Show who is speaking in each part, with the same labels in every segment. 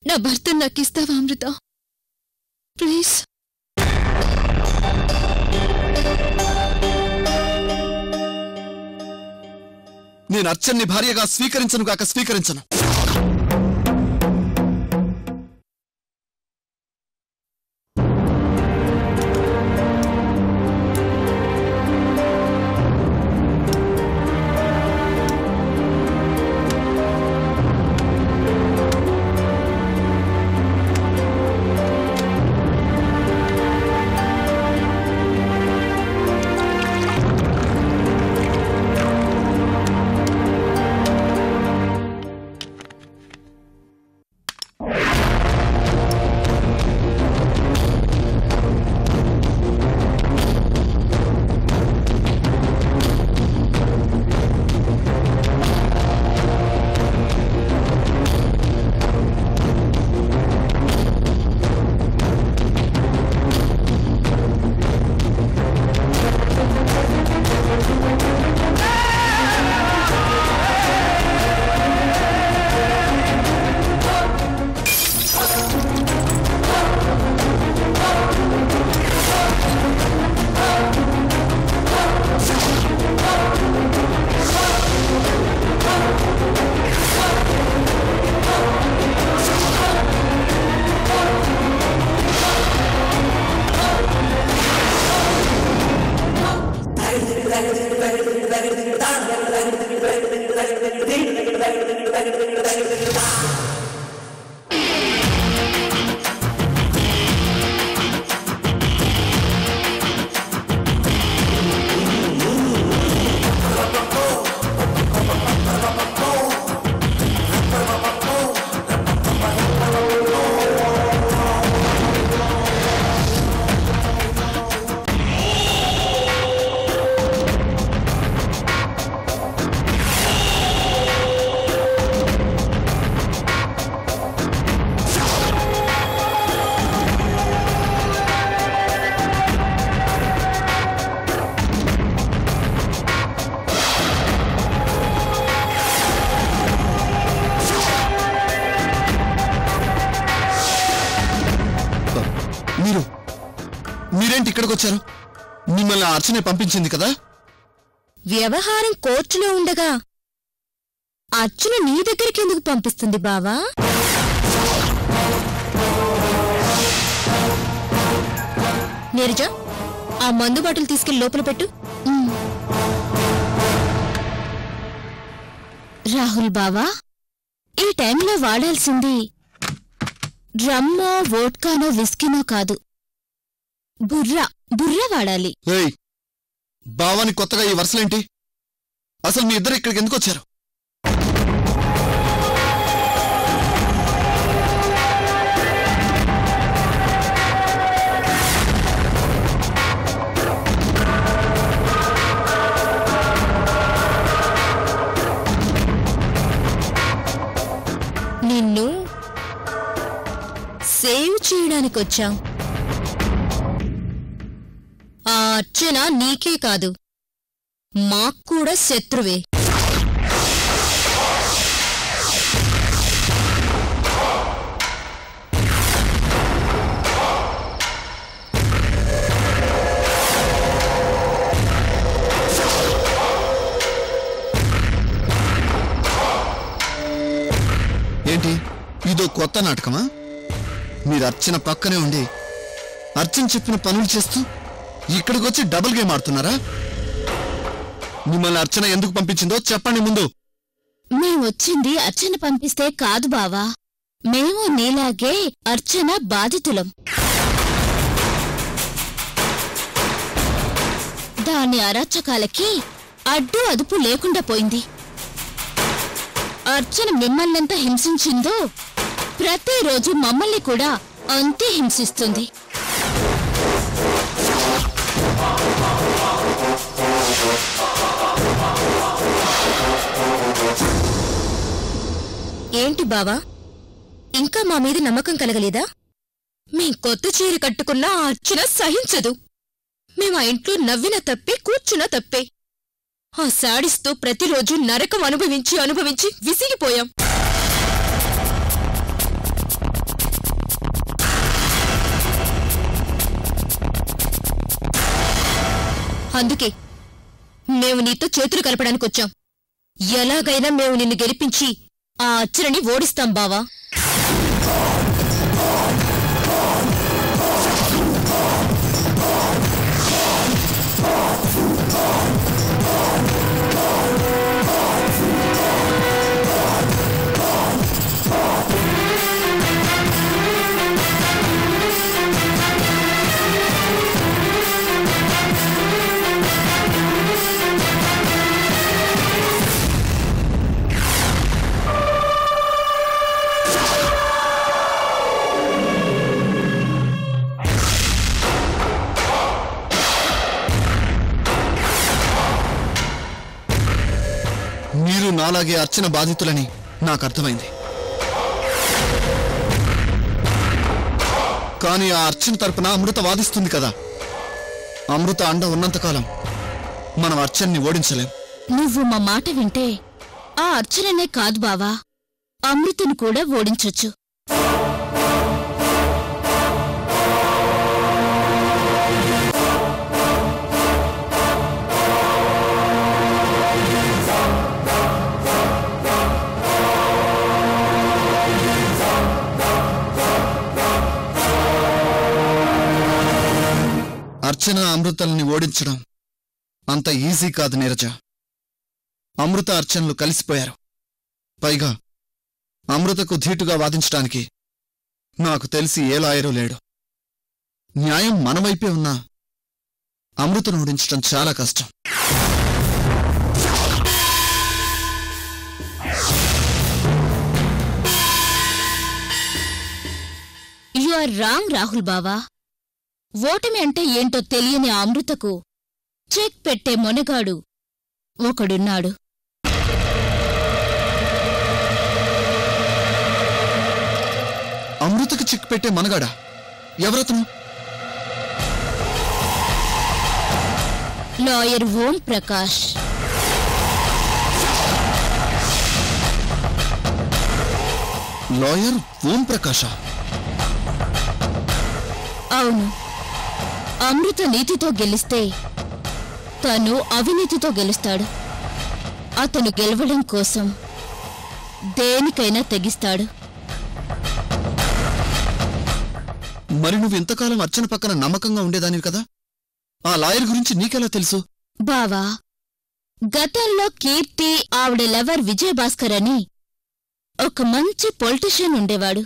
Speaker 1: నా భర్త నాకిస్తావా అమృత? ప్లీజ్.
Speaker 2: నేను అర్చన్ని భార్యగా స్వీకరించను గాక స్వీకరించను. మీరేంటి ఇక్కడికి వచ్చారు? మిమ్మల్ని అర్చనే పంపించింది కదా?
Speaker 1: వ్యవహారం కోర్టులో ఉండగా అర్చన నీ దగ్గరికి ఎందుకు పంపిస్తుంది బావా? నీరజ, ఆ మందు బాటిల్ తీసుకెళ్లి లోపల పెట్టు. రాహుల్ బావా, ఈ టైంలో వాడాల్సింది డ్రమ్మో వోడ్కానో విస్కీనో కాదు, బుర్రా వాడాలి.
Speaker 2: బావాని కొత్తగా ఈ వరుసలేంటి? అసలు మీ ఇద్దరు ఇక్కడికి ఎందుకు వచ్చారు?
Speaker 1: నిన్ను సేవ్ చేయడానికొచ్చాం. ఆ అర్చన నీకే కాదు, మాక్కూడా శత్రువే.
Speaker 2: ఏంటి ఇదో కొత్త నాటకమా? మీరు అర్చన పక్కనే ఉండి అర్చన చెప్పిన పనులు చేస్తూ ఇక్కడికి వచ్చి డబుల్ గేమ్ ఆడుతున్నారా? మిమ్మల్ని అర్చన ఎందుకు పంపించిందో చెప్పండి ముందు.
Speaker 1: మేమొచ్చింది అర్చన పంపిస్తే కాదు బావా, మేము నీలాగే అర్చన బాధితులం. దాని అరాచకాలకి అడ్డు అదుపు లేకుండా పోయింది. అర్చన మిమ్మల్నంత హింసించిందో ప్రతిరోజు మమ్మల్ని కూడా అంతే హింసిస్తుంది. ఏంటి బావా, ఇంకా మా మీద నమ్మకం కలగలేదా? మేం కొత్త చీర కట్టుకున్నా ఆ అర్చన సహించదు. మేం ఆ ఇంట్లో నవ్విన తప్పే, కూర్చున్న తప్పే. ఆ శాడిస్తో ప్రతిరోజు నరకం అనుభవించి విసిగిపోయాం. అందుకే మేము నీతో చేతులు కలపడానికి వచ్చాం. ఎలాగైనా మేము నిన్ను గెలిపించి ఆ అర్చనని ఓడిస్తాం బావా.
Speaker 2: మీరు నాలాగే అర్చన బాధితులని నాకు అర్థమైంది. కానీ ఆ అర్చన తరపున అమృత వాదిస్తుంది కదా. అమృత అండ ఉన్నంతకాలం మనం అర్చనని ఓడించలేం.
Speaker 1: నువ్వు మా మాట వింటే ఆ అర్చననే కాదు బావా, అమృతను కూడా ఓడించొచ్చు.
Speaker 2: అర్చన అమృతల్ని ఓడించడం అంత ఈజీ కాదు నీరజ. అమృత అర్చనలు కలిసిపోయారు. పైగా అమృతకు ధీటుగా వాదించడానికి నాకు తెలిసి ఏ లాయరు లేడు. న్యాయం మనవైపే ఉన్నా అమృతను ఓడించడం చాలా కష్టం.
Speaker 1: యు ఆర్ రాంగ్ రాహుల్ బావా. ఓటమి అంటే ఏంటో తెలియని అమృతకు చెక్ పెట్టే మొనగాడు ఒకడున్నాడు.
Speaker 2: అమృతకు చెక్ పెట్టే మనగాడా? ఎవరతను?
Speaker 1: లాయర్ ఓం ప్రకాష్.
Speaker 2: లాయర్ ఓం ప్రకాషా?
Speaker 1: అవును. అమృత నీతితో గెలిస్తే తను అవినీతితో గెలుస్తాడు. అతను గెలవడం కోసం దేనికైనా తెగిస్తాడు.
Speaker 2: మరి నువ్వు ఇంతకాలం అర్చన పక్కన నమ్మకంగా ఉండేదానివి కదా. ఆ లాయర్ గురించి నీకెలా తెలుసు?
Speaker 1: బావా, గతంలో కీర్తి ఆవిడ లవర్ విజయభాస్కర్ అని ఒక మంచి పొలిటీషియన్ ఉండేవాడు.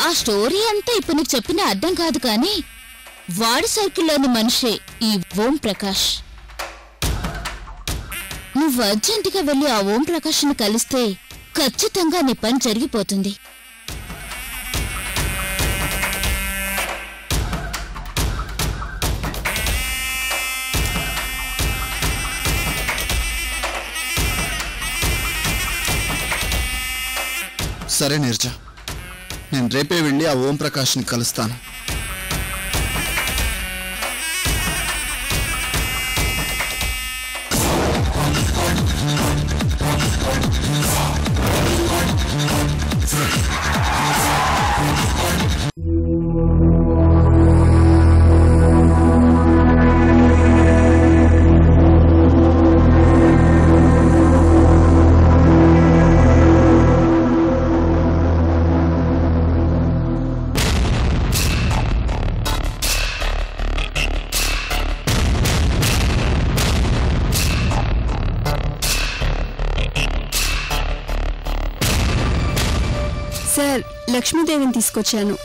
Speaker 1: ఆ స్టోరీ అంతా ఇప్పుడు నీకు చెప్పినా అర్థం కాదు, కానీ వాడి సర్కిల్లోని మనిషే ఈ ఓం ప్రకాష్. నువ్వు అర్జెంటుగా వెళ్ళి ఆ ఓం ప్రకాష్ని కలిస్తే ఖచ్చితంగా నీ పని జరిగిపోతుంది.
Speaker 2: సరే నీరజ, నేను రేపే వెళ్ళి ఆ ఓం ప్రకాష్ని కలుస్తాను.
Speaker 3: సార్, లక్ష్మీదేవిని తీసుకొచ్చాను.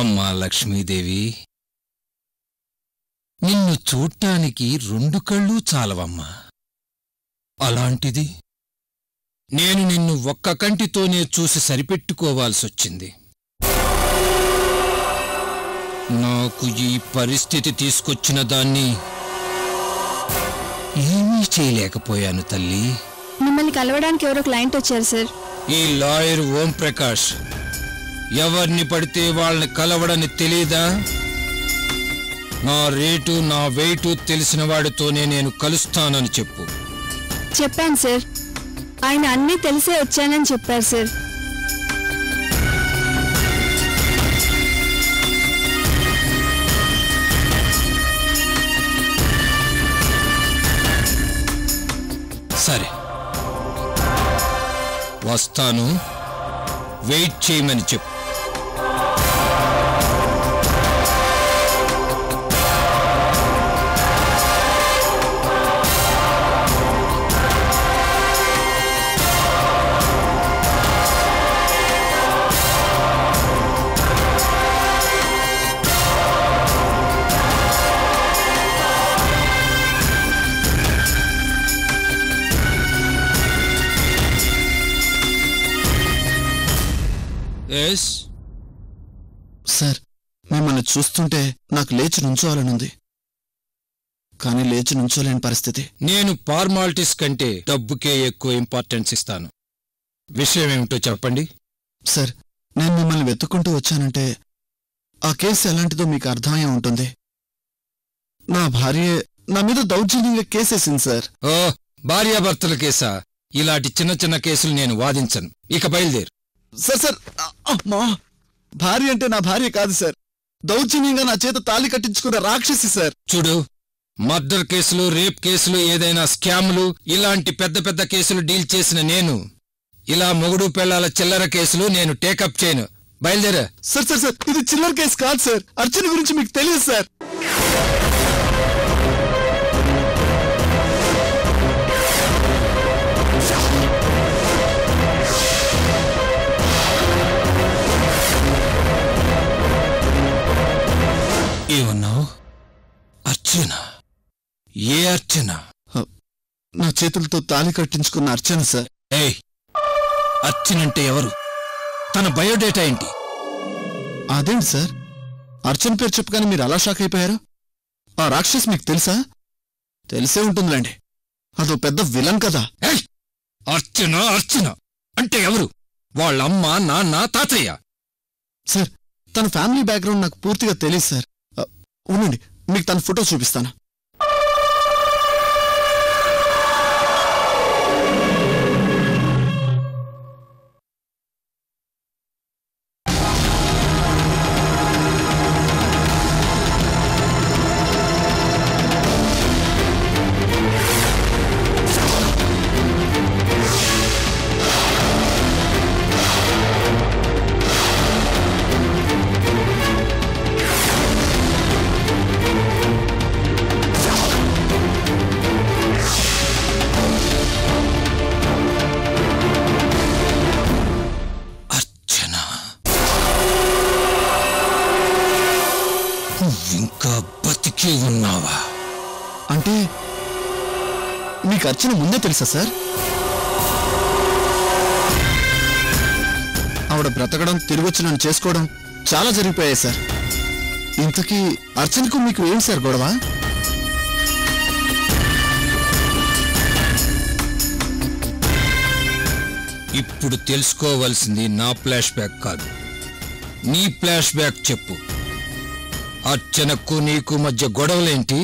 Speaker 4: అమ్మా లక్ష్మీదేవి, నిన్ను చూడ్డానికి 2 కళ్ళు చాలవమ్మా. అలాంటిది నేను నిన్ను ఒక్క కంటితోనే చూసి సరిపెట్టుకోవాల్సొచ్చింది. నాకు ఈ పరిస్థితి తీసుకొచ్చిన దాన్ని ఏమీ చేయలేకపోయాను తల్లి.
Speaker 3: మిమ్మల్ని కలవడానికి ఎవరో క్లయింట్ వచ్చారు సార్.
Speaker 4: ఈ లాయర్ ఓం ప్రకాష్ ఎవరిని పడితే వాళ్ళని కలవడని తెలీదా? నా రేటు నా వెయిటు తెలిసిన వాడితోనే నేను కలుస్తానని చెప్పు.
Speaker 3: చెప్పాను సార్. ఆయన అన్నీ తెలిసే వచ్చానని చెప్పారు సార్.
Speaker 4: సరే, వస్తాను, వెయిట్ చేయమని చెప్పు.
Speaker 2: సార్, మిమ్మల్ని చూస్తుంటే నాకు లేచి నుంచోవాలనుంది, కానీ లేచి నుంచోలేని పరిస్థితి.
Speaker 4: నేను ఫార్మాలిటీస్ కంటే డబ్బుకే ఎక్కువ ఇంపార్టెన్స్ ఇస్తాను. విషయం ఏమిటో చెప్పండి.
Speaker 2: సార్, నేను మిమ్మల్ని వెతుక్కుంటూ వచ్చానంటే ఆ కేసు ఎలాంటిదో మీకు అర్థమయ్యే ఉంటుంది. నా భార్య నా మీద దౌర్జన్యంగా కేసేసింది సార్.
Speaker 4: ఓ, భార్యాభర్తల కేసా? ఇలాంటి చిన్న చిన్న కేసులు నేను వాదించను. ఇక బయలుదేరు.
Speaker 2: సార్, అమ్మా, భార్య అంటే నా భార్య కాదు సార్, దౌర్జన్యంగా నా చేత తాళి కట్టించుకున్న రాక్షసి సార్.
Speaker 4: చూడు, మర్డర్ కేసులు, రేప్ కేసులు, ఏదైనా స్కాములు, ఇలాంటి పెద్ద పెద్ద కేసులు డీల్ చేసిన నేను ఇలా మొగుడు పెళ్లాల చిల్లర కేసులు నేను టేకప్ చేయను. బయలుదేరా.
Speaker 2: సార్, ఇది చిల్లర కేసు కాదు సార్. అర్చన గురించి మీకు తెలియదు సార్.
Speaker 4: ఏమన్నావు? అర్చన? ఏ అర్చన?
Speaker 2: నా చేతులతో తాళి కట్టించుకున్న అర్చన సార్.
Speaker 4: ఏయ్, అర్చనంటే ఎవరు? తన బయోడేటా ఏంటి?
Speaker 2: అదేంటి సార్, అర్చన పేరు చెప్పగానే మీరు అలా షాక్ అయిపోయారు? ఆ రాక్షస్ మీకు తెలుసా? తెలిసే ఉంటుందిలేండి, అదో పెద్ద విలన్ కదా.
Speaker 4: అర్చన అంటే ఎవరు? వాళ్ళమ్మ, నాన్న, తాతయ్య?
Speaker 2: సార్, తన ఫ్యామిలీ బ్యాక్గ్రౌండ్ నాకు పూర్తిగా తెలియదు సార్. ఉండండి, మీకు తన ఫోటో చూపిస్తాను.
Speaker 4: ఇంకా బతికి ఉన్నావా?
Speaker 2: అంటే మీకు అర్చన ముందే తెలుసా సార్? ఆవిడ బ్రతకడం, తిరిగొచ్చి నన్ను చేసుకోవడం చాలా జరిగిపోయాయి సార్. ఇంతకీ అర్చనకు మీకు ఏం సార్ గొడవ?
Speaker 4: ఇప్పుడు తెలుసుకోవాల్సింది నా ఫ్లాష్ బ్యాక్ కాదు, నీ ఫ్లాష్ బ్యాక్ చెప్పు. అర్చనకు నీకు మధ్య గొడవలేంటి?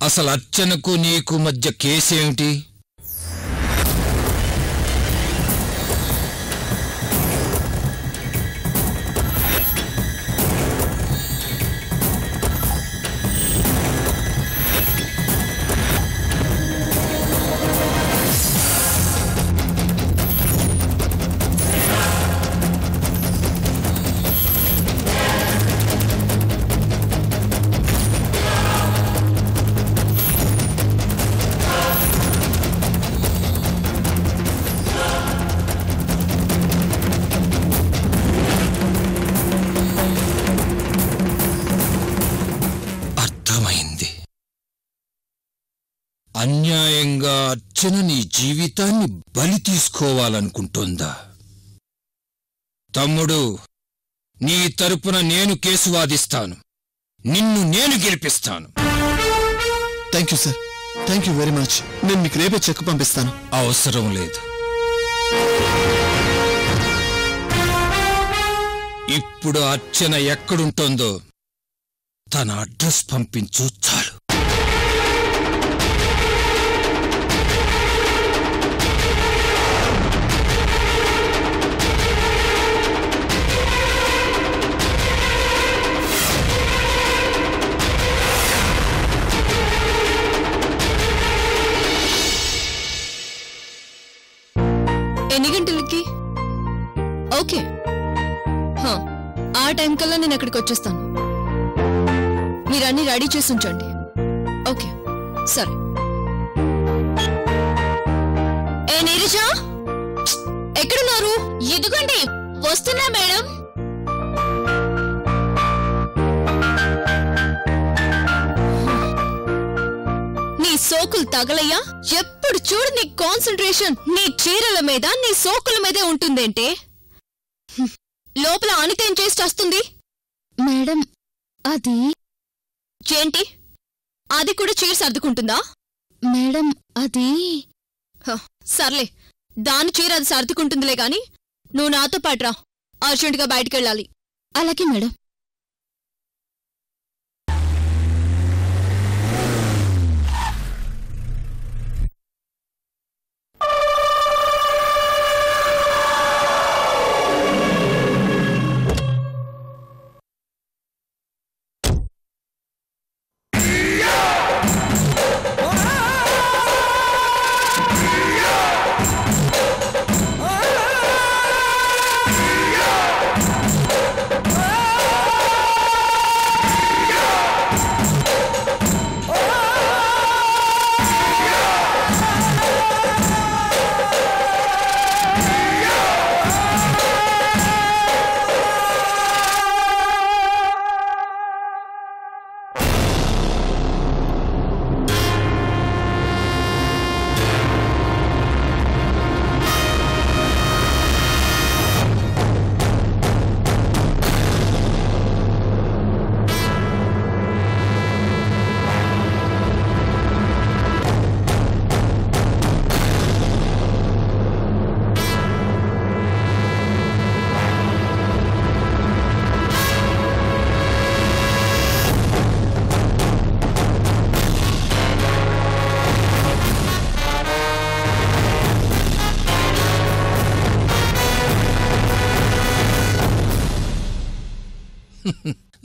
Speaker 4: అసలు అర్చనకు నీకు మధ్య కేసేమిటి? అర్థమైంది. అన్యాయంగా అర్చన నీ జీవితాన్ని బలి తీసుకోవాలనుకుంటోందా? తమ్ముడు, నీ తరపున నేను కేసు వాదిస్తాను. నిన్ను నేను గెలిపిస్తాను.
Speaker 2: Thank you sir, thank you very much. నేను మీకు రేపే చెక్ పంపిస్తాను.
Speaker 4: అవసరం లేదు. ఇప్పుడు అర్చన ఎక్కడుంటోందో తన అడ్రస్ పంపించు చాలు.
Speaker 3: ఎన్ని గంటలకి? ఓకే, ఆ టైం కల్లా నేను అక్కడికి వచ్చేస్తాను. మీరు అన్ని రెడీ చేసి ఉంచండి. ఓకే, సరే. ఏ నీరజా, ఎక్కడున్నారు?
Speaker 1: ఇదిగోండి వస్తున్నా మేడం.
Speaker 3: నీ సోకులు తగలయ్యా? ఎప్పుడు చూడు నీ కాన్సంట్రేషన్ నీ చీరల మీద, నీ సోకుల మీదే ఉంటుందేంటే? లోపల అనిత ఏం చేసి వస్తుంది?
Speaker 1: మేడం అది
Speaker 3: ఏంటి? అది కూడా చీర సర్దుకుంటుందా?
Speaker 1: మేడం అది
Speaker 3: సర్లే, దాని చీర అది సర్దుకుంటుందిలే గాని నువ్వు నాతో పాటు రా. అర్జెంటుగా బయటికెళ్ళాలి.
Speaker 1: అలాగే మేడం.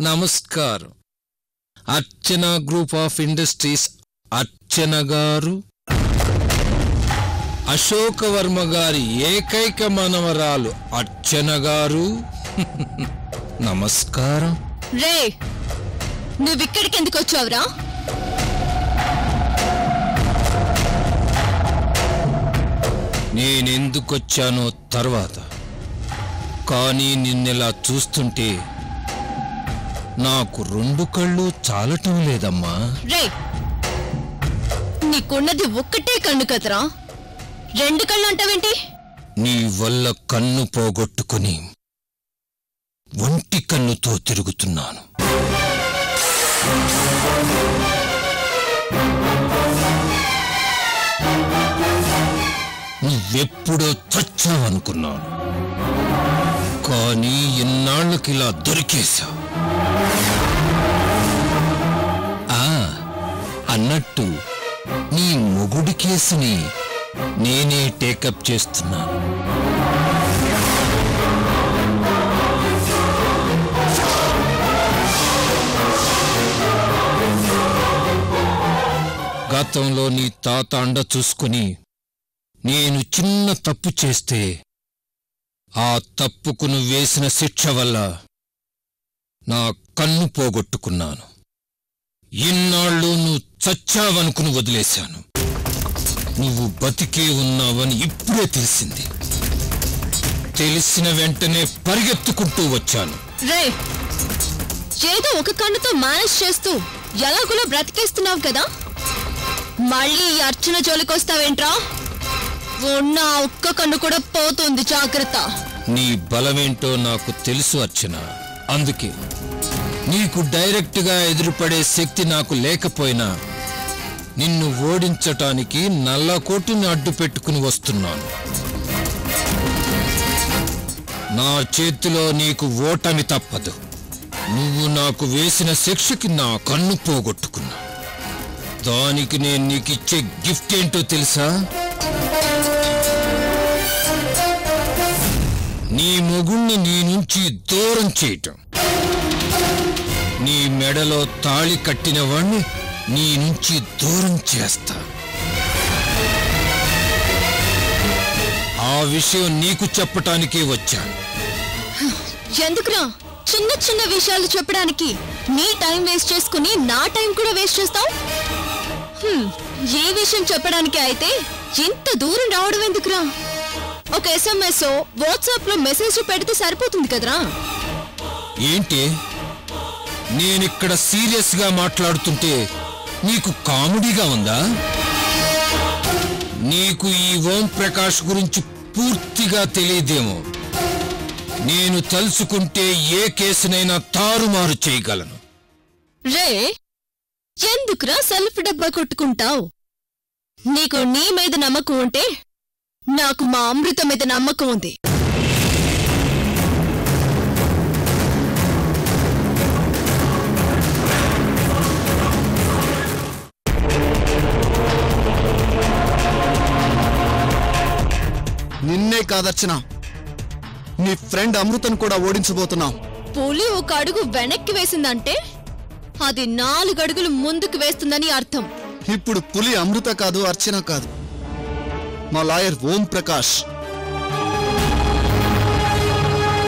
Speaker 4: నమస్కారం. అర్చన గ్రూప్ ఆఫ్ ఇండస్ట్రీస్ అర్చన గారు, అశోకవర్మ గారి ఏకైక మనవరాలు అర్చన గారు, నమస్కారం.
Speaker 3: రే, నువ్విక్కడికి ఎందుకు వచ్చావురా?
Speaker 4: నేనెందుకొచ్చానో తర్వాత, కానీ నిన్నెలా చూస్తుంటే నాకు 2 కళ్ళు చాలటం లేదమ్మా.
Speaker 3: రే, నీకున్నది ఒక్కటే కన్ను కదరా, 2 కళ్ళు అంటావేంటి?
Speaker 4: నీ వల్ల కన్ను పోగొట్టుకుని ఒంటి కన్నుతో తిరుగుతున్నాను. నువ్వెప్పుడో చచ్చావనుకున్నాను, కానీ ఇన్నాళ్ళకిలా దొరికేశా. అన్నట్టు నీ మొగుడి కేసుని నేనే టేకప్ చేస్తున్నాను. గతంలో నీ తాత అండ చూసుకుని నేను చిన్న తప్పు చేస్తే ఆ తప్పుకు నువ్వు వేసిన శిక్ష వల్ల నా కన్ను పోగొట్టుకున్నాను. ఇన్నాళ్ళు నువ్వు చచ్చావనుకుని వదిలేశాను. నువ్వు బతికే ఉన్నావని ఇప్పుడే తెలిసింది. తెలిసిన వెంటనే పరిగెత్తుకుంటూ వచ్చాను.
Speaker 3: రే, ఏదో ఒక కన్నుతో మేనేజ్ చేస్తూ ఎలాగులో బ్రతికేస్తున్నావు కదా, మళ్ళీ ఈ అర్చన జోలికొస్తావేంట్రా? ఉన్న ఒక్క కన్ను కూడా పోతుంది, జాగ్రత్త.
Speaker 4: నీ బలమేంటో నాకు తెలుసు అర్చన. అందుకే నీకు డైరెక్ట్ గా ఎదురుపడే శక్తి నాకు లేకపోయినా నిన్ను ఓడించటానికి నల్లకోటుని అడ్డు పెట్టుకుని వస్తున్నాను. నా చేతిలో నీకు ఓటమి తప్పదు. నువ్వు నాకు వేసిన శిక్షకి నా కన్ను పోగొట్టుకున్నా. దానికి నేను నీకిచ్చే గిఫ్ట్ ఏంటో తెలుసా? నీ మొగుణ్ణి నీ నుంచి దూరం చేయటం. నీ మెడలో తాళి కట్టిన వాణ్ణి నీ నుంచి దూరం చేస్తా. ఆ విషయం నీకు చెప్పటానికే వచ్చాను.
Speaker 3: ఎందుకురా చిన్న చిన్న విషయాలు చెప్పడానికి నీ టైం వేస్ట్ చేసుకుని నా టైం కూడా వేస్ట్ చేస్తావు? ఏ విషయం చెప్పడానికి అయితే ఇంత దూరం రావడం ఎందుకురా? ఒక SMS వాట్సాప్ లో మెసేజ్ పెడితే సరిపోతుంది కదరా.
Speaker 4: ఏంటి, నేనిక్కడ సీరియస్ గా మాట్లాడుతుంటే నీకు కామెడీగా ఉందా? నీకు ఈ ఓం ప్రకాష్ గురించి పూర్తిగా తెలియదేమో. నేను తలుచుకుంటే ఏ కేసునైనా తారుమారు చేయగలను.
Speaker 3: రే, ఎందుకురా సెల్ఫ్ డబ్బా కొట్టుకుంటావు? నీకు నీ మీద నమ్మకం ఉంటే నాకు మా అమృత మీద నమ్మకం ఉంది.
Speaker 2: నిన్నే కాదర్చన, నీ ఫ్రెండ్ అమృతను కూడా ఓడించబోతున్నావు.
Speaker 3: పులి ఒక అడుగు వెనక్కి వేసిందంటే అది 4 అడుగులు ముందుకు వేస్తుందని అర్థం.
Speaker 2: ఇప్పుడు పులి అమృత కాదు, అర్చన కాదు, మా లాయర్ ఓం ప్రకాష్.